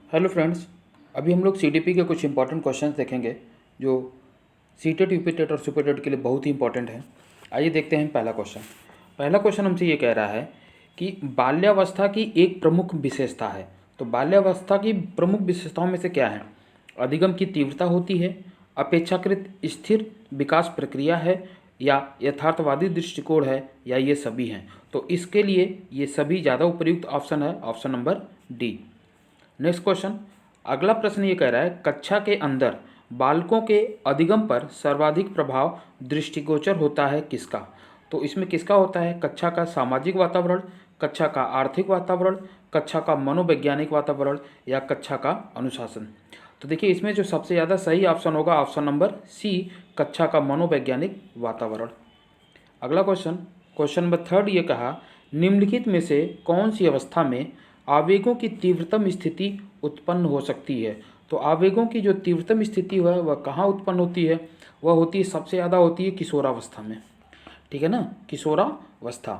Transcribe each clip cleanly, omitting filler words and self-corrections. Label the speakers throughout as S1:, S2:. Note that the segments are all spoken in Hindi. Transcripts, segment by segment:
S1: हेलो फ्रेंड्स, अभी हम लोग सीटीपी के कुछ इंपॉर्टेंट क्वेश्चंस देखेंगे जो सीटेट, यूपीटेट और सुपरटेट के लिए बहुत ही इंपॉर्टेंट है। आइए देखते हैं पहला क्वेश्चन। पहला क्वेश्चन हमसे ये कह रहा है कि बाल्यावस्था की एक प्रमुख विशेषता है। तो बाल्यावस्था की प्रमुख विशेषताओं में से क्या है? अधिगम की तीव्रता होती है, अपेक्षाकृत स्थिर विकास प्रक्रिया है, या यथार्थवादी दृष्टिकोण है, या ये सभी हैं। तो इसके लिए ये सभी ज़्यादा उपयुक्त ऑप्शन है, option number D. Next question, अगला प्रश्न ये कह रहा है कक्षा के अंदर बालकों के अधिगम पर सर्वाधिक प्रभाव दृष्टिगोचर होता है किसका? तो इसमें किसका होता है? कक्षा का सामाजिक वातावरण, कक्षा का आर्थिक वातावरण, कक्षा का मनोवैज्ञानिक वातावरण, या कक्षा का अनुशासन। तो देखिए इसमें जो सबसे ज़्यादा सही ऑप्शन होगा ऑप्शन नंबर सी, कक्षा का मनोवैज्ञानिक वातावरण। अगला क्वेश्चन, क्वेश्चन नंबर थर्ड ये कहा निम्नलिखित में से कौन सी अवस्था में आवेगों की तीव्रतम स्थिति उत्पन्न हो सकती है? तो आवेगों की जो तीव्रतम स्थिति है वह कहाँ उत्पन्न होती है? वह होती है, सबसे ज़्यादा होती है किशोरावस्था में। ठीक है ना, किशोरावस्था।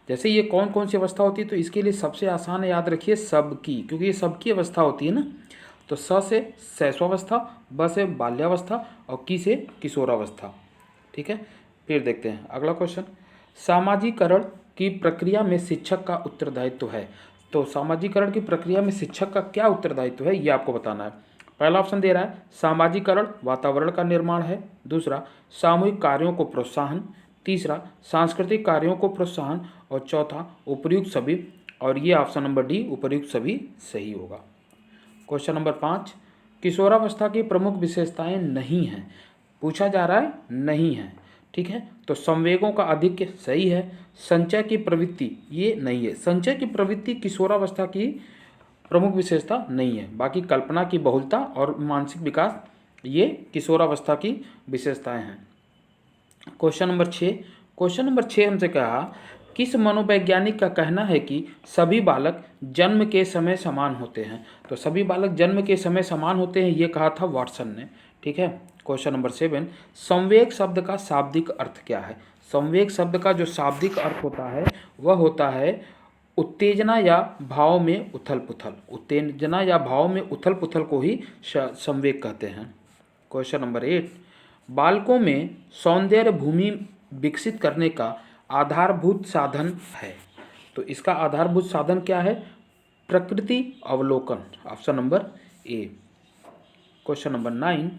S1: जैसे ये कौन कौन सी अवस्था होती है, तो इसके लिए सबसे आसान है, याद रखिए सबकी, क्योंकि ये सबकी अवस्था होती है ना। तो स से शैशवावस्था, ब से बाल्यावस्था, और की से किशोरावस्था। ठीक है, फिर देखते हैं अगला क्वेश्चन। सामाजिकरण की प्रक्रिया में शिक्षक का उत्तरदायित्व है। तो सामाजिकरण की प्रक्रिया में शिक्षक का क्या उत्तरदायित्व है, ये आपको बताना है। पहला ऑप्शन दे रहा है सामाजिकरण वातावरण का निर्माण है, दूसरा सामूहिक कार्यों को प्रोत्साहन, तीसरा सांस्कृतिक कार्यों को प्रोत्साहन, और चौथा उपर्युक्त सभी। और ये ऑप्शन नंबर डी, उपर्युक्त सभी सही होगा। क्वेश्चन नंबर 5, किशोरावस्था की प्रमुख विशेषताएं नहीं हैं। पूछा जा रहा है नहीं है। ठीक है, तो संवेगों का अधिक्य सही है, संचय की प्रवृत्ति ये नहीं है, संचय की प्रवृत्ति किशोरावस्था की प्रमुख विशेषता नहीं है। बाकी कल्पना की बहुलता और मानसिक विकास ये किशोरावस्था की विशेषताएं हैं। क्वेश्चन नंबर 6, क्वेश्चन नंबर 6 हमसे कहा किस मनोवैज्ञानिक का कहना है कि सभी बालक जन्म के समय समान होते हैं? तो सभी बालक जन्म के समय समान होते हैं, ये कहा था वाटसन ने। ठीक है, क्वेश्चन नंबर 7, संवेग शब्द का शाब्दिक अर्थ क्या है? संवेग शब्द का जो शाब्दिक अर्थ होता है वह होता है उत्तेजना या भाव में उथल पुथल। उत्तेजना या भाव में उथल पुथल को ही संवेग कहते हैं। क्वेश्चन नंबर 8, बालकों में सौंदर्य भूमि विकसित करने का आधारभूत साधन है। तो इसका आधारभूत साधन क्या है? प्रकृति अवलोकन, option number A. Question number 9,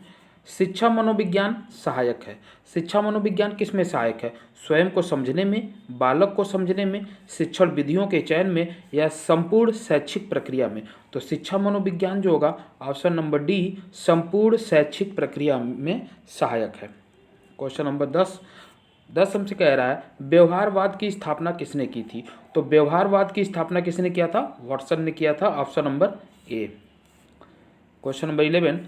S1: शिक्षा मनोविज्ञान सहायक है। शिक्षा मनोविज्ञान किस में सहायक है? स्वयं को समझने में, बालक को समझने में, शिक्षण विधियों के चयन में, या संपूर्ण शैक्षिक प्रक्रिया में। तो शिक्षा मनोविज्ञान जो होगा ऑप्शन नंबर डी, संपूर्ण शैक्षिक प्रक्रिया में सहायक है। क्वेश्चन नंबर 10 हमसे कह रहा है व्यवहारवाद की स्थापना किसने की थी? तो व्यवहारवाद की स्थापना किसने किया था? वाटसन ने किया था, option number A. Question number 11,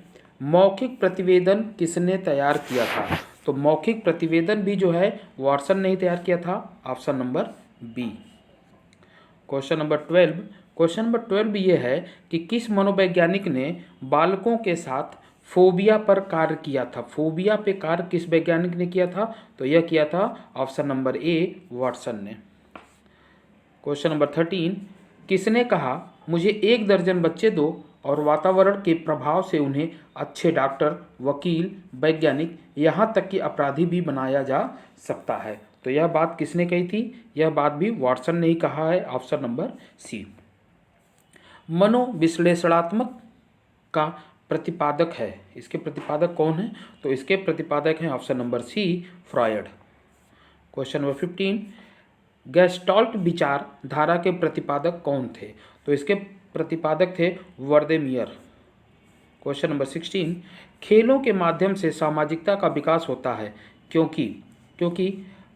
S1: मौखिक प्रतिवेदन किसने तैयार किया था? तो मौखिक प्रतिवेदन भी जो है वाटसन ने ही तैयार किया था, option number B. Question number 12, question number 12 ये है कि किस मनोवैज्ञानिक ने बालकों के साथ फोबिया पर कार्य किया था? फोबिया पे कार्य किस वैज्ञानिक ने किया था? तो यह किया था ऑप्शन नंबर ए, वाटसन ने। क्वेश्चन नंबर 13, किसने कहा मुझे 1 दर्जन बच्चे दो और वातावरण के प्रभाव से उन्हें अच्छे डॉक्टर, वकील, वैज्ञानिक, यहाँ तक कि अपराधी भी बनाया जा सकता है? तो यह बात किसने कही थी? यह बात भी वाटसन ने ही कहा है, ऑप्शन नंबर सी। मनोविश्लेषणात्मक का प्रतिपादक है, इसके प्रतिपादक कौन है? तो इसके प्रतिपादक हैं option number C, Freud. Question number 15, gestalt विचार धारा के प्रतिपादक कौन थे? तो इसके प्रतिपादक थे वर्देमियर। क्वेश्चन नंबर 16, खेलों के माध्यम से सामाजिकता का विकास होता है क्योंकि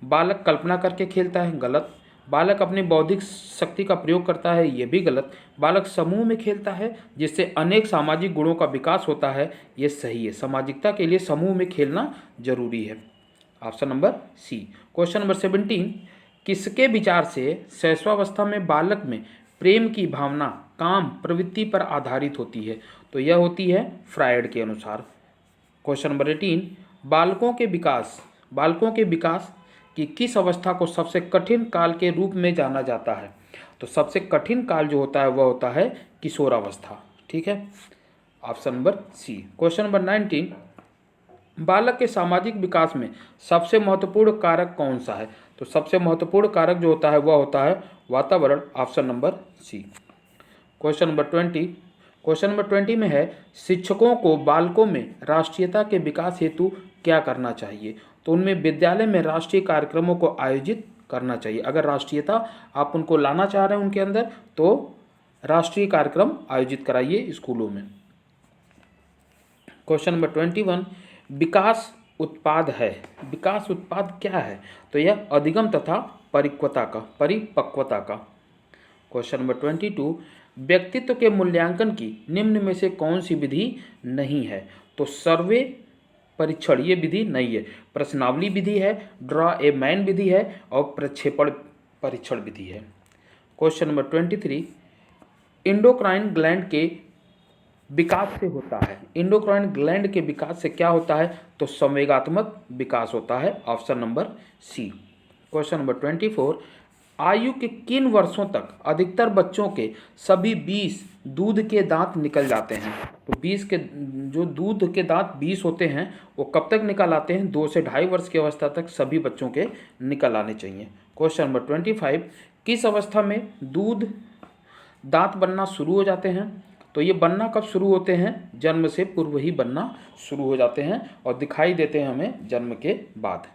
S1: बालक कल्पना करके खेलता है, गलत। बालक अपनी बौद्धिक शक्ति का प्रयोग करता है, ये भी गलत। बालक समूह में खेलता है जिससे अनेक सामाजिक गुणों का विकास होता है, ये सही है। सामाजिकता के लिए समूह में खेलना जरूरी है, option number C. Question number 17, किसके विचार से शैशवावस्था में बालक में प्रेम की भावना काम प्रवृत्ति पर आधारित होती है? तो यह होती है फ्रायड के अनुसार। क्वेश्चन नंबर 18, बालकों के विकास की किस अवस्था को सबसे कठिन काल के रूप में जाना जाता है? तो सबसे कठिन काल जो होता है वह होता है किशोरावस्था। ठीक है, option number C. Question number 19, बालक के सामाजिक विकास में सबसे महत्वपूर्ण कारक कौन सा है? तो सबसे महत्वपूर्ण कारक जो होता है वह होता है वातावरण, option number C. Question number 20, question number 20 में है शिक्षकों को बालकों में राष्ट्रीयता के विकास हेतु क्या करना चाहिए? तो उनमें विद्यालय में राष्ट्रीय कार्यक्रमों को आयोजित करना चाहिए। अगर राष्ट्रीयता आप उनको लाना चाह रहे हैं उनके अंदर, तो राष्ट्रीय कार्यक्रम आयोजित कराइए स्कूलों में। क्वेश्चन नंबर 21, विकास उत्पाद है। विकास उत्पाद क्या है? तो यह अधिगम तथा परिपक्वता का। क्वेश्चन नंबर 22, व्यक्तित्व के मूल्यांकन की निम्न में से कौन सी विधि नहीं है? तो सर्वे परीक्षण ये विधि नहीं है, प्रश्नावली विधि है, ड्रॉ ए मैन विधि है और प्रक्षेपण परीक्षण विधि है। क्वेश्चन नंबर 23, इंडोक्राइन ग्लैंड के विकास से होता है। इंडोक्राइन ग्लैंड के विकास से क्या होता है? तो संवेगात्मक विकास होता है, option number C. Question number 24, आयु के किन वर्षों तक अधिकतर बच्चों के सभी 20 दूध के दांत निकल जाते हैं? तो 20 के जो दूध के दांत 20 होते हैं वो कब तक निकल आते हैं? 2 से 2.5 वर्ष की अवस्था तक सभी बच्चों के निकल आने चाहिए। क्वेश्चन नंबर 25, किस अवस्था में दूध दांत बनना शुरू हो जाते हैं? तो ये बनना कब शुरू होते हैं? जन्म से पूर्व ही बनना शुरू हो जाते हैं और दिखाई देते हैं हमें जन्म के बाद।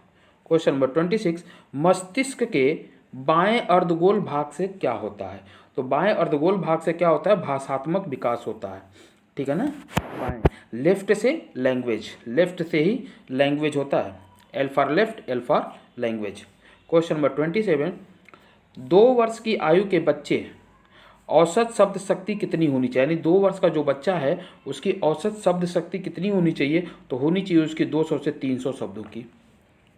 S1: क्वेश्चन नंबर 26, मस्तिष्क के बाएं अर्धगोल भाग से क्या होता है? तो बाएं अर्धगोल भाग से क्या होता है? भाषात्मक विकास होता है, ठीक है ना। बाएं, लेफ्ट से लैंग्वेज, लेफ्ट से ही लैंग्वेज होता है, L for left, L for language. Question number 27, 2 वर्ष की आयु के बच्चे औसत शब्द शक्ति कितनी होनी चाहिए? यानी 2 वर्ष का जो बच्चा है उसकी औसत शब्द शक्ति कितनी होनी चाहिए? तो होनी चाहिए उसकी 200 से 300 शब्दों की।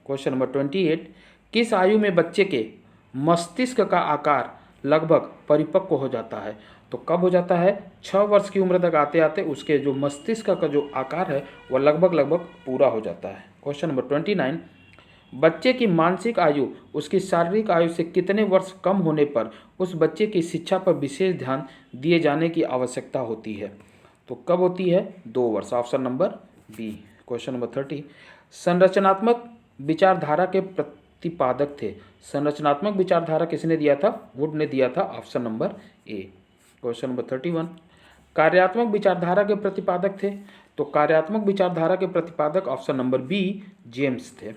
S1: क्वेश्चन नंबर 28, किस आयु में बच्चे के मस्तिष्क का आकार लगभग परिपक्व हो जाता है? तो कब हो जाता है? 6 वर्ष की उम्र तक आते आते उसके जो मस्तिष्क का जो आकार है वह लगभग पूरा हो जाता है। क्वेश्चन नंबर 29, बच्चे की मानसिक आयु उसकी शारीरिक आयु से कितने वर्ष कम होने पर उस बच्चे की शिक्षा पर विशेष ध्यान दिए जाने की आवश्यकता होती है? तो कब होती है? 2 वर्ष, option number B. Question number 30, संरचनात्मक विचारधारा के प्रतिपादक थे। संरचनात्मक विचारधारा किसने दिया था? वुड ने दिया था, option number A. Question number 31, कार्यात्मक विचारधारा के प्रतिपादक थे। तो कार्यात्मक विचारधारा के प्रतिपादक ऑप्शन नंबर बी जेम्स थे।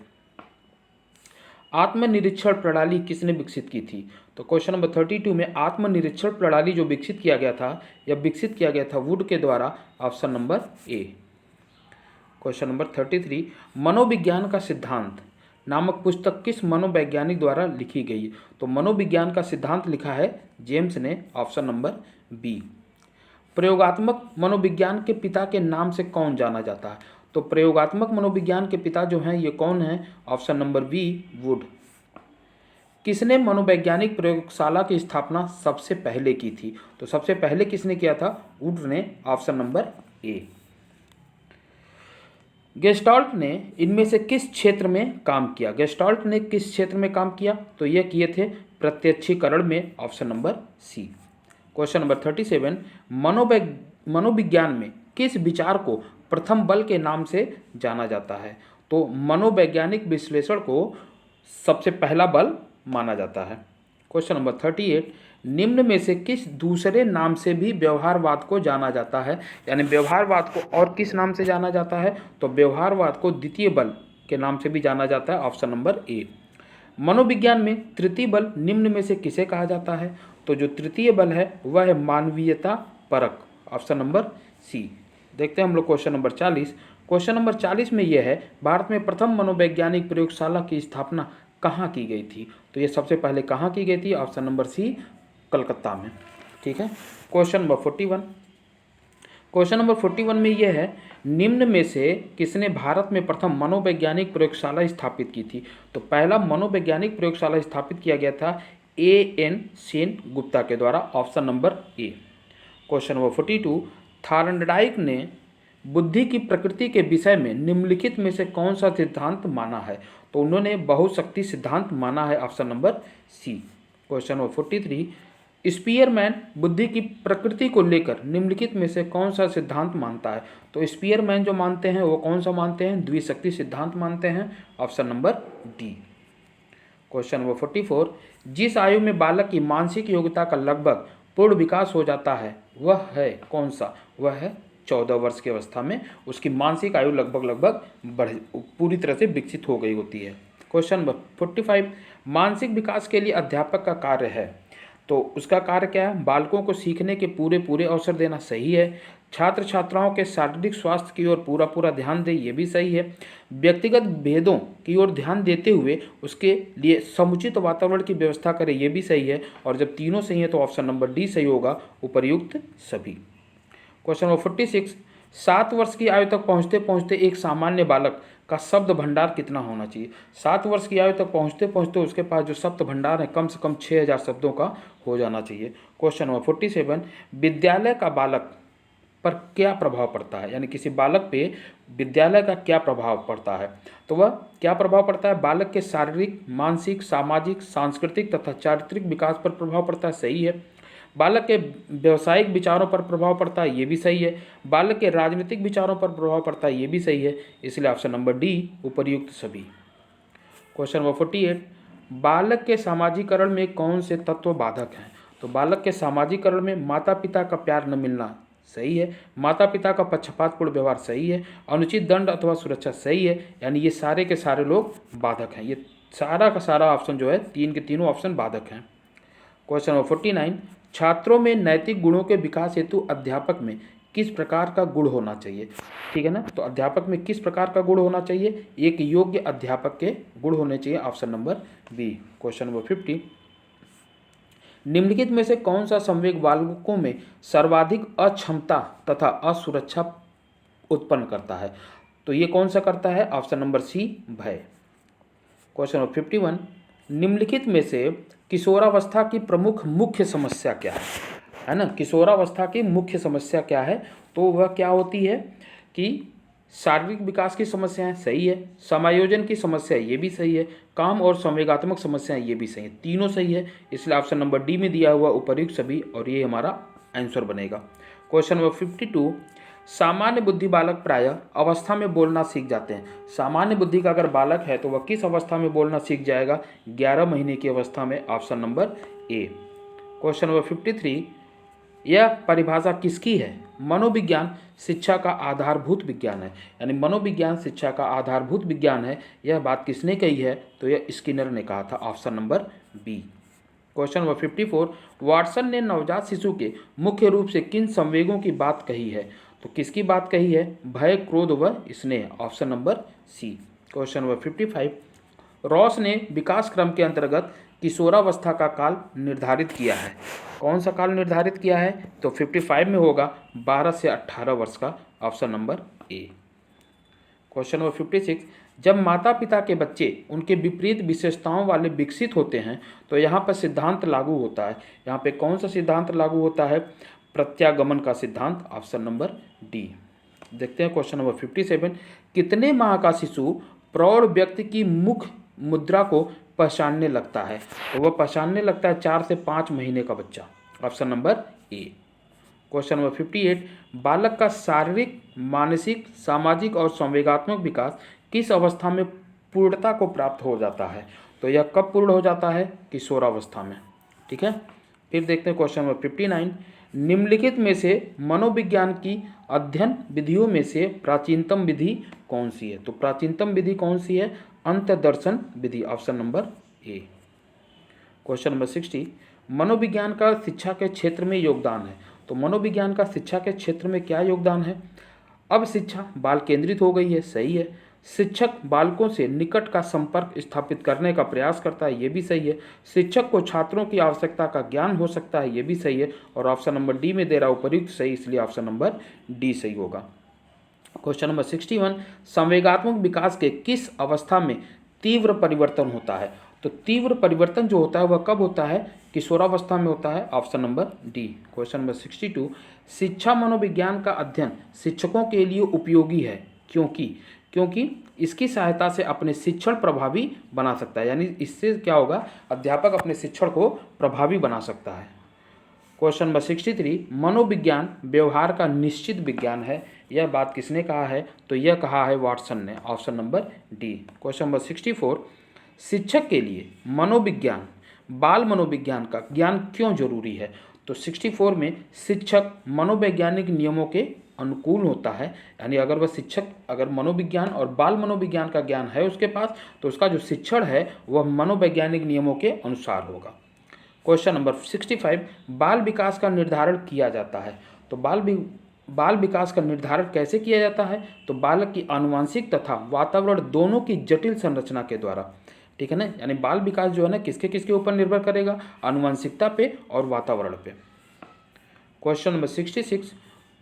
S1: आत्मनिरीक्षण प्रणाली किसने विकसित की थी? तो क्वेश्चन नंबर 32 में आत्मनिरीक्षण प्रणाली जो विकसित किया गया था या विकसित किया गया था वुड के द्वारा, option number A. Question number 33, मनोविज्ञान का सिद्धांत नामक पुस्तक किस मनोवैज्ञानिक द्वारा लिखी गई है? तो मनोविज्ञान का सिद्धांत लिखा है जेम्स ने, ऑप्शन नंबर बी। प्रयोगात्मक मनोविज्ञान के पिता के नाम से कौन जाना जाता है? तो प्रयोगात्मक मनोविज्ञान के पिता जो हैं ये कौन हैं? Option number B Wood. किसने मनोवैज्ञानिक प्रयोगशाला की स्थापना सबसे पहले की थी? तो सबसे पहले किसने किया था? वुड ने, ऑप्शन नंबर ए। गेस्टाल्ट ने इनमें से किस क्षेत्र में काम किया? गेस्टाल्ट ने किस क्षेत्र में काम किया? तो ये किए थे प्रत्यक्षीकरण में, option number C. Question number 37, मनोविज्ञान में किस विचार को प्रथम बल के नाम से जाना जाता है? तो मनोवैज्ञानिक विश्लेषण को सबसे पहला बल माना जाता है। क्वेश्चन नंबर 38, निम्न में से किस दूसरे नाम से भी व्यवहारवाद को जाना जाता है? यानी व्यवहारवाद को और किस नाम से जाना जाता है? तो व्यवहारवाद को द्वितीय बल के नाम से भी जाना जाता है, ऑप्शन नंबर ए। मनोविज्ञान में तृतीय बल निम्न में से किसे कहा जाता है? तो जो तृतीय बल है वह है मानवीयता परक, ऑप्शन नंबर सी। देखते हैं हम लोग क्वेश्चन नंबर 40। क्वेश्चन नंबर 40 में यह है, भारत में प्रथम मनोवैज्ञानिक प्रयोगशाला की स्थापना कहाँ की गई थी? तो ये सबसे पहले कहाँ की गई थी? ऑप्शन नंबर सी, कलकत्ता में, ठीक है। क्वेश्चन नंबर 41, क्वेश्चन नंबर 41 में यह है, निम्न में से किसने भारत में प्रथम मनोवैज्ञानिक प्रयोगशाला स्थापित की थी? तो पहला मनोवैज्ञानिक प्रयोगशाला स्थापित किया गया था A.N. सेन गुप्ता के द्वारा, option number A. Question number 42, Thorndike ने बुद्धि की प्रकृति के विषय में निम्नलिखित में से कौन सा सिद्धांत माना है? तो उन्होंने बहुशक्ति सिद्धांत माना है, option number C. Question number 43, Spearman बुद्धि की प्रकृति को लेकर निम्नलिखित में से कौन सा सिद्धांत मानता है? तो स्पीयरमैन जो मानते हैं वो कौन सा मानते हैं? द्विशक्ति सिद्धांत मानते हैं। Option number D. Question number 44, जिस आयु में बालक की मानसिक योग्यता का लगभग पूर्ण विकास हो जाता है वह है कौन सा? वह है 14 वर्ष की अवस्था में उसकी मानसिक आयु लगभग पूरी तरह से विकसित हो गई होती है। क्वेश्चन नंबर 45, मानसिक विकास के लिए अध्यापक का कार्य है, तो उसका कार्य क्या है? बालकों को सीखने के पूरे अवसर देना, सही है। छात्र छात्राओं के शारीरिक स्वास्थ्य की ओर पूरा ध्यान दे, ये भी सही है। व्यक्तिगत भेदों की ओर ध्यान देते हुए उसके लिए समुचित वातावरण की व्यवस्था करे, ये भी सही है। और जब तीनों सही है तो ऑप्शन नंबर डी सही होगा, उपर्युक्त सभी। क्वेश्चन नंबर 46, 7 वर्ष की आयु तक पहुँचते पहुँचते एक सामान्य बालक का शब्द भंडार कितना होना चाहिए? 7 वर्ष की आयु तक पहुँचते पहुँचते उसके पास जो शब्द भंडार है कम से कम 6000 शब्दों का हो जाना चाहिए। क्वेश्चन नंबर 47, विद्यालय का बालक पर क्या प्रभाव पड़ता है? यानी किसी बालक पे विद्यालय का क्या प्रभाव पड़ता है? तो वह क्या प्रभाव पड़ता है? बालक के शारीरिक, मानसिक, सामाजिक, सांस्कृतिक तथा चारित्रिक विकास पर प्रभाव पड़ता है, सही है। बालक के व्यवसायिक विचारों पर प्रभाव पड़ता है, ये भी सही है। बालक के राजनीतिक विचारों पर प्रभाव पड़ता है, ये भी सही है। इसलिए ऑप्शन नंबर डी, उपर्युक्त सभी। क्वेश्चन नंबर 48, बालक के सामाजिकरण में कौन से तत्व बाधक हैं? तो बालक के सामाजिकरण में माता पिता का प्यार न मिलना, सही है। माता पिता का पक्षपातपूर्ण व्यवहार, सही है। अनुचित दंड अथवा सुरक्षा, सही है। यानी ये सारे के सारे लोग बाधक हैं। ये सारा का सारा ऑप्शन जो है, तीन के तीनों ऑप्शन बाधक हैं। क्वेश्चन नंबर 49, छात्रों में नैतिक गुणों के विकास हेतु अध्यापक में किस प्रकार का गुण होना चाहिए? ठीक है ना, तो अध्यापक में किस प्रकार का गुण होना चाहिए? एक योग्य अध्यापक के गुण होने चाहिए, option number B. Question number 50, निम्नलिखित में से कौन सा संवेग बालकों में सर्वाधिक अक्षमता तथा असुरक्षा उत्पन्न करता है? तो ये कौन सा करता है? ऑप्शन नंबर सी, भय। क्वेश्चन नंबर 51, निम्नलिखित में से किशोरावस्था की प्रमुख मुख्य समस्या क्या है ना? किशोरावस्था की मुख्य समस्या क्या है? तो वह क्या होती है कि शारीरिक विकास की समस्याएं, सही है। समायोजन की समस्या, ये भी सही है। काम और संवेगात्मक समस्याएं, ये भी सही है। तीनों सही है, इसलिए ऑप्शन नंबर डी में दिया हुआ उपर्युक्त सभी, और ये हमारा आंसर बनेगा। क्वेश्चन नंबर 52, सामान्य बुद्धि बालक प्रायः अवस्था में बोलना सीख जाते हैं। सामान्य बुद्धि का अगर बालक है तो वह किस अवस्था में बोलना सीख जाएगा? 11 महीने की अवस्था में, option number A. Question number 53, यह परिभाषा किसकी है? मनोविज्ञान शिक्षा का आधारभूत विज्ञान है। यानी मनोविज्ञान शिक्षा का आधारभूत विज्ञान है, यह बात किसने कही है? तो यह स्किनर ने कहा था, option number B. Question number 54, Watson ने नवजात शिशु के मुख्य रूप से किन संवेगों की बात कही है? तो किसकी बात कही है? भय, क्रोध व स्नेह, option number C. Question number 55, Ross ने विकास क्रम के अंतर्गत किशोरावस्था का काल निर्धारित किया है। कौन सा काल निर्धारित किया है? तो 55 में होगा 12 से 18 वर्ष का, option number A. Question number 56, जब माता पिता के बच्चे उनके विपरीत विशेषताओं वाले विकसित होते हैं तो यहाँ पर सिद्धांत लागू होता है। यहाँ पे कौन सा सिद्धांत लागू होता है? प्रत्यागमन का सिद्धांत, ऑप्शन नंबर डी। देखते हैं क्वेश्चन नंबर 57, कितने माह का शिशु प्रौढ़ व्यक्ति की मुख मुद्रा को पहचानने लगता है? तो वह पहचानने लगता है 4 से 5 महीने का बच्चा, option number A. Question number 58, बालक का शारीरिक, मानसिक, सामाजिक और संवेगात्मक विकास किस अवस्था में पूर्णता को प्राप्त हो जाता है? तो यह कब पूर्ण हो जाता है? किशोरावस्था में। ठीक है, फिर देखते हैं क्वेश्चन नंबर 59, निम्नलिखित में से मनोविज्ञान की अध्ययन विधियों में से प्राचीनतम विधि कौन सी है? तो प्राचीनतम विधि कौन सी है? अंतर्दर्शन विधि, option number A. Question number 60, मनोविज्ञान का शिक्षा के क्षेत्र में योगदान है। तो मनोविज्ञान का शिक्षा के क्षेत्र में क्या योगदान है? अब शिक्षा बाल केंद्रित हो गई है, सही है। शिक्षक बालकों से निकट का संपर्क स्थापित करने का प्रयास करता है, ये भी सही है। शिक्षक को छात्रों की आवश्यकता का ज्ञान हो सकता है, ये भी सही है। और ऑप्शन नंबर डी में दे रहा उपयुक्त सही, इसलिए ऑप्शन नंबर डी सही होगा। क्वेश्चन नंबर 61, संवेगात्मक विकास के किस अवस्था में तीव्र परिवर्तन होता है? तो तीव्र परिवर्तन जो होता है वह कब होता है? किशोरावस्था में होता है, option number D. Question number 62, शिक्षा मनोविज्ञान का अध्ययन शिक्षकों के लिए उपयोगी है, क्योंकि इसकी सहायता से अपने शिक्षण प्रभावी बना सकता है। यानी इससे क्या होगा? अध्यापक अपने शिक्षण को प्रभावी बना सकता है। क्वेश्चन नंबर 63, मनोविज्ञान व्यवहार का निश्चित विज्ञान है। यह बात किसने कहा है? तो यह कहा है वाटसन ने, option number D. Question number 64, शिक्षक के लिए मनोविज्ञान बाल मनोविज्ञान का ज्ञान क्यों जरूरी है? तो 64 में शिक्षक मनोवैज्ञानिक नियमों के अनुकूल होता है, यानी अगर वह शिक्षक अगर मनोविज्ञान और बाल मनोविज्ञान का ज्ञान है उसके पास, तो उसका जो शिक्षण है वह मनोवैज्ञानिक नियमों के अनुसार होगा। क्वेश्चन नंबर 65, बाल विकास का निर्धारण किया जाता है। तो बाल विकास का निर्धारण कैसे किया जाता है? तो बालक की आनुवंशिक तथा वातावरण दोनों की जटिल संरचना के द्वारा, ठीक है ना। यानी बाल विकास जो है ना किसके किसके ऊपर निर्भर करेगा? आनुवंशिकता पे और वातावरण पे। क्वेश्चन नंबर 66,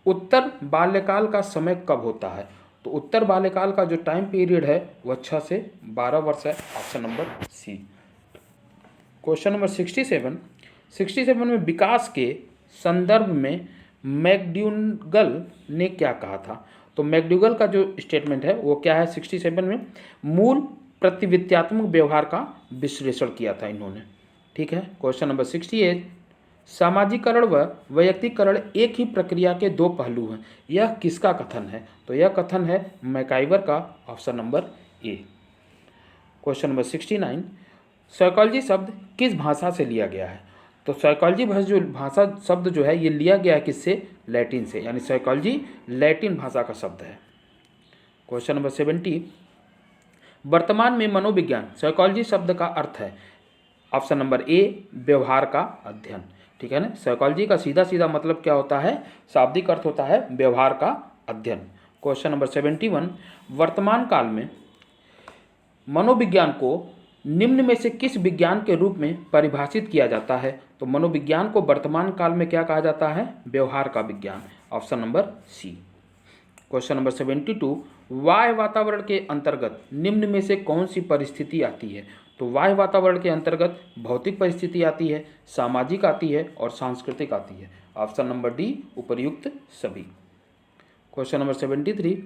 S1: उत्तर बाल्यकाल का समय कब होता है? तो उत्तर बाल्यकाल का जो टाइम पीरियड है वह 6 से 12 वर्ष है, option number C. Question number 67 में विकास के संदर्भ में मैकडूगल ने क्या कहा था? तो मैकडूगल का जो स्टेटमेंट है वो क्या है? 67 में मूल प्रतिवित्यात्मक व्यवहार का विश्लेषण किया था इन्होंने, ठीक है। क्वेश्चन नंबर 68, सामाजिकरण व वैयक्तिकरण एक ही प्रक्रिया के दो पहलू हैं, यह किसका कथन है? तो यह कथन है मैकाइवर का, option number A. Question number 69, psychology शब्द किस भाषा से लिया गया है? तो साइकोलॉजी भाषा शब्द जो है ये लिया गया है किससे? लैटिन से, यानी साइकोलॉजी लैटिन भाषा का शब्द है। क्वेश्चन नंबर 70, वर्तमान में मनोविज्ञान साइकोलॉजी शब्द का अर्थ है, ऑप्शन नंबर ए, व्यवहार का अध्ययन, ठीक है ना। साइकोलॉजी का सीधा सीधा मतलब क्या होता है? शाब्दिक अर्थ होता है व्यवहार का अध्ययन। क्वेश्चन नंबर 71, वर्तमान काल में मनोविज्ञान को निम्न में से किस विज्ञान के रूप में परिभाषित किया जाता है? तो मनोविज्ञान को वर्तमान काल में क्या कहा जाता है? व्यवहार का विज्ञान, option number C. Question number 72, बाह्य वातावरण के अंतर्गत निम्न में से कौन सी परिस्थिति आती है? तो बाह्य वातावरण के अंतर्गत भौतिक परिस्थिति आती है, सामाजिक आती है और सांस्कृतिक आती है, ऑप्शन नंबर डी, उपर्युक्त सभी। क्वेश्चन नंबर 73,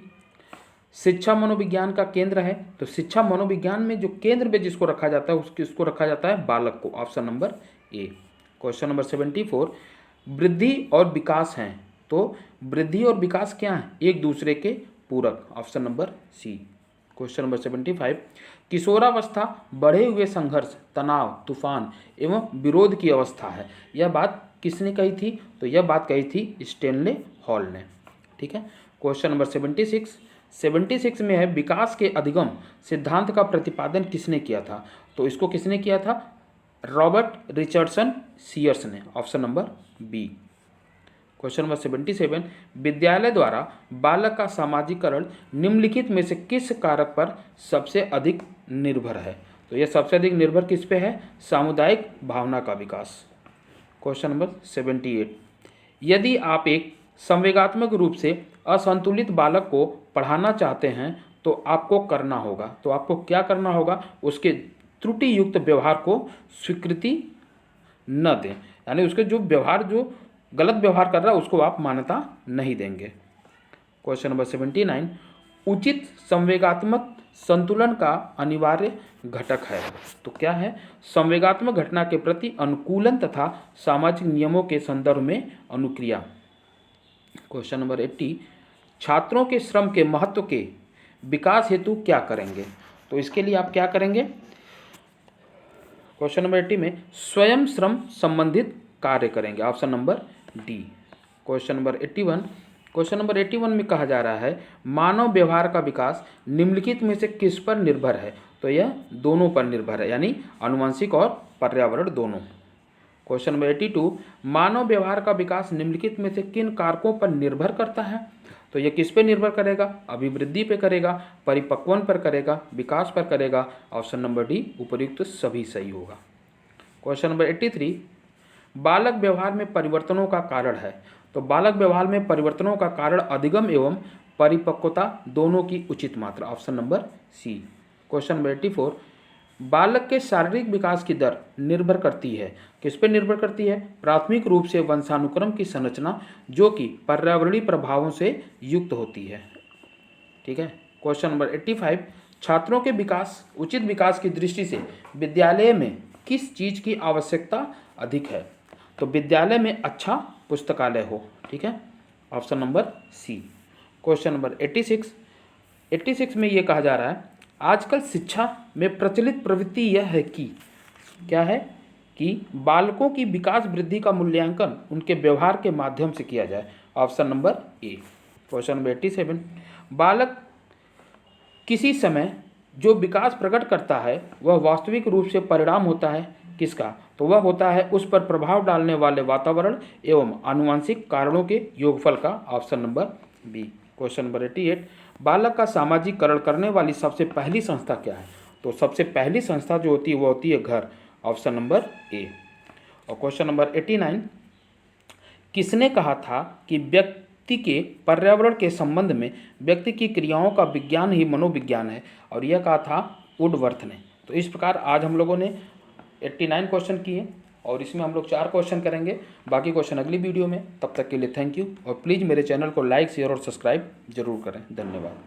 S1: शिक्षा मनोविज्ञान का केंद्र है। तो शिक्षा मनोविज्ञान में जो केंद्र पे जिसको रखा जाता है उसको रखा जाता है बालक को, option number A. Question number 74, वृद्धि और विकास हैं। तो वृद्धि और विकास क्या है? एक दूसरे के पूरक, option number C. Question number 75, किशोरावस्था बढ़े हुए संघर्ष, तनाव, तूफान एवं विरोध की अवस्था है। यह बात किसने कही थी? तो यह बात कही थी स्टेनले हॉल ने, ठीक है। क्वेश्चन नंबर 76 में है विकास के अधिगम सिद्धांत का प्रतिपादन किसने किया था? तो इसको किसने किया था? रॉबर्ट रिचर्डसन सीयर्स ने, option number B. Question number 77, विद्यालय द्वारा बालक का सामाजिकरण निम्नलिखित में से किस कारक पर सबसे अधिक निर्भर है? तो यह सबसे अधिक निर्भर किस पे है? सामुदायिक भावना का विकास। क्वेश्चन नंबर 78, यदि आप एक संवेगात्मक रूप से असंतुलित बालक को पढ़ाना चाहते हैं तो आपको करना होगा, तो आपको क्या करना होगा? उसके त्रुटि युक्त व्यवहार को स्वीकृति न दें, यानी उसके जो गलत व्यवहार कर रहा है उसको आप मान्यता नहीं देंगे। क्वेश्चन नंबर 79, उचित संवेगात्मक संतुलन का अनिवार्य घटक है। तो क्या है? संवेगात्मक घटना के प्रति अनुकूलन तथा सामाजिक नियमों के संदर्भ में अनुक्रिया। क्वेश्चन नंबर 80, छात्रों के श्रम के महत्व के विकास हेतु क्या करेंगे? तो इसके लिए आप क्या करेंगे? क्वेश्चन नंबर 80 में स्वयं श्रम संबंधित कार्य करेंगे, option number D. Question number 81 में कहा जा रहा है मानव व्यवहार का विकास निम्नलिखित में से किस पर निर्भर है? तो यह दोनों पर निर्भर है, यानी आनुवंशिक और पर्यावरण दोनों। क्वेश्चन नंबर 82, मानव व्यवहार का विकास निम्नलिखित में से किन कारकों पर निर्भर करता है? तो यह किस पे निर्भर करेगा? अभिवृद्धि पे करेगा, परिपक्वन पर करेगा, विकास पर करेगा, ऑप्शन नंबर डी, उपर्युक्त सभी सही होगा। क्वेश्चन नंबर 83, बालक व्यवहार में परिवर्तनों का कारण है। तो बालक व्यवहार में परिवर्तनों का कारण अधिगम एवं परिपक्वता दोनों की उचित मात्रा, option number C. Question number 84, बालक के शारीरिक विकास की दर निर्भर करती है, किस पर निर्भर करती है? प्राथमिक रूप से वंशानुक्रम की संरचना जो कि पर्यावरणीय प्रभावों से युक्त होती है, ठीक है। क्वेश्चन नंबर 85, छात्रों के उचित विकास की दृष्टि से विद्यालय में किस चीज़ की आवश्यकता अधिक है? तो विद्यालय में अच्छा पुस्तकालय हो। ठीक है, option number C. Question number 86 में ये कहा जा रहा है आजकल शिक्षा में प्रचलित प्रवृत्ति यह है कि क्या है कि बालकों की विकास वृद्धि का मूल्यांकन उनके व्यवहार के माध्यम से किया जाए। Option number A. Question number 87, बालक किसी समय जो विकास प्रकट करता है वह वास्तविक रूप से परिणाम होता है किसका? तो वह होता है उस पर प्रभाव डालने वाले वातावरण एवं आनुवंशिक कारणों के योगफल का। Option number B. Question number 88, बालक का सामाजिकरण करने वाली सबसे पहली संस्था क्या है? तो सबसे पहली संस्था जो होती है वो होती है घर। ऑप्शन नंबर ए। और क्वेश्चन नंबर 89, किसने कहा था कि व्यक्ति के पर्यावरण के संबंध में व्यक्ति की क्रियाओं का विज्ञान ही मनोविज्ञान है? और यह कहा था वुडवर्थ ने। तो इस प्रकार आज हम लोगों ने 89 क्वेश्चन किए और इसमें हम लोग 4 क्वेश्चन करेंगे, बाकी क्वेश्चन अगली वीडियो में। तब तक के लिए थैंक यू और प्लीज़ मेरे चैनल को लाइक शेयर और सब्सक्राइब जरूर करें। धन्यवाद।